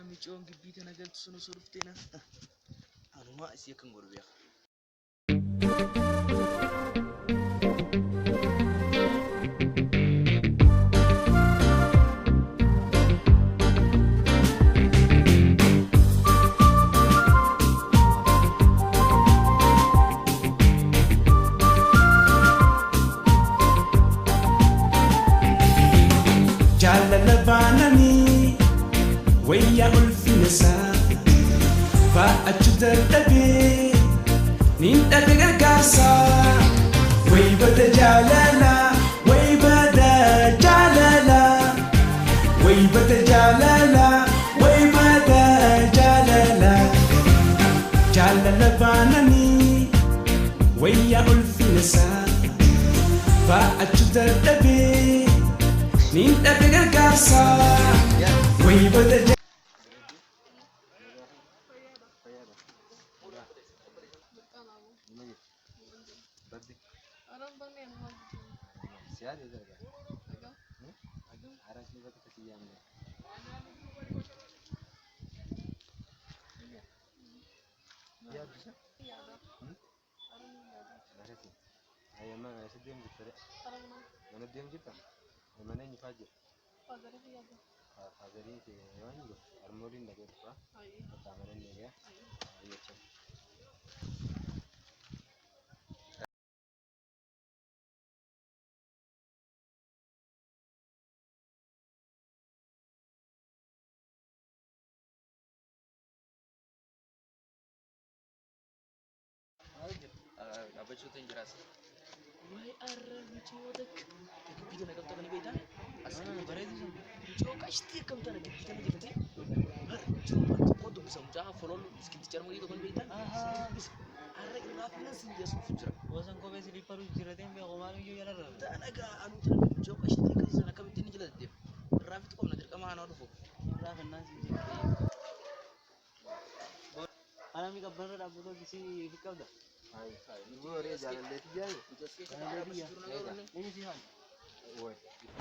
micoon gibbii tana galtu sun osoo dhufteena. Anumaa isii akkan godhu beeka. Jalala banani wayya ulfinasa fa achuta tabe nin tabe gargasa way bada jalala way bada jalala way bada jalala way bada jalala jalala banani wayya ulfinasa fa achuta tabe Ninta pegar casa, way bada. Mana ni faje? Fazari fiyaga. Fazari ke yawango. Armorin da ke fa? Ayi. Tamaran ne ya? Ayi. Ayi ce. Apa cuti jelas? Why are micodak? Gibbii tana galtu kana beektaa? Asii bareedu sun. Micoo qashtii kamtu ana gibbii tana jirti. Micoo bantu qotu bisa mucaa folol iskiti jarmu itu kan beektaa? Arra irraa filas yesuuf jira. Wasan kophee siliipparu jirateen beeku maal iyyuu yalarra. Dalaga anu tana micoo qashtii kan sana kamitti ni jilate. Irraa fitu qomna dirqama ana dhufu. Irraa fannaan si jirti. Ana mi kabbarra dhaabbatoo kisii fi qabda. Hai, ni bore jalan leti jalan. Ini sih kan. Woi,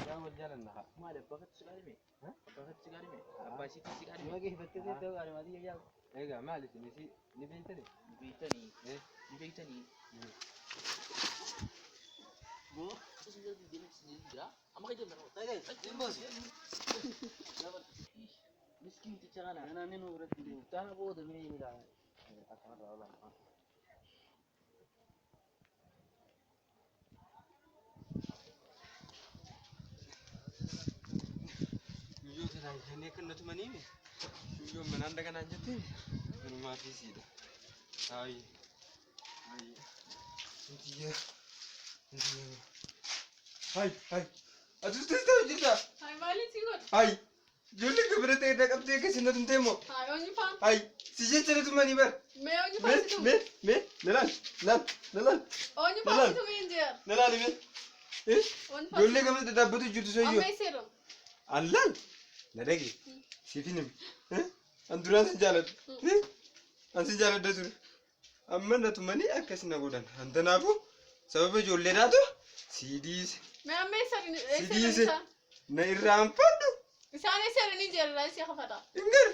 jalan jalan nah. Maal bakkat sigari me? Hah? Bakkat sigari me? Abbaa sitti sigari me? Magi hibatte ta'u gaari mati yaa. Ega maali ni beeytani. Beeytanii. Ni beeytanii. Bo, susu jadi jira. Amma kaje mana? Tay bos. Miskin ticarana. Ana nenu berarti dia. Tanah bodoh ini dah. Akan rawalan. Ini kan nanti mana ini? Yo menanda kan aja tuh. Rumah visi dah. Hai. Hai. Intinya. Hai. Aduh tahu juga. Hai balik sih kan? Hai. Jolle ke berarti ada kapte ke sini tuh temo. Hai only fan. Hai. Sijil cari tuh mana bar? Me only fan itu. Me. Nalan. Only fan itu injer. Nalan ini. Only fan. Jolle ke berarti dapat tuh jutu soyo. Amai serum. Allah. Nadagi. Sifinim. Anduran sejalan. Sejalan dah tu. Amma natu mani akasina godan. Antanafu. Sebab jolle dah tu. CDs. Me amai serum. CDs. Na irrampadu. Isaan serum injer lah sih kafada. Ingar.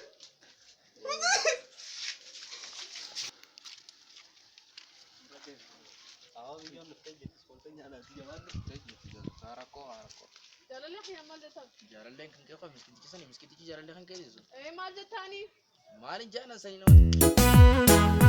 Awak yang lepas jadi spontannya ada dia mana? Arako. Jalan leh yang mal jatah. Jalan leh kan kau miskin tiki jalan leh kan kau itu. Mal jatah ni. Malin jalan saya ni.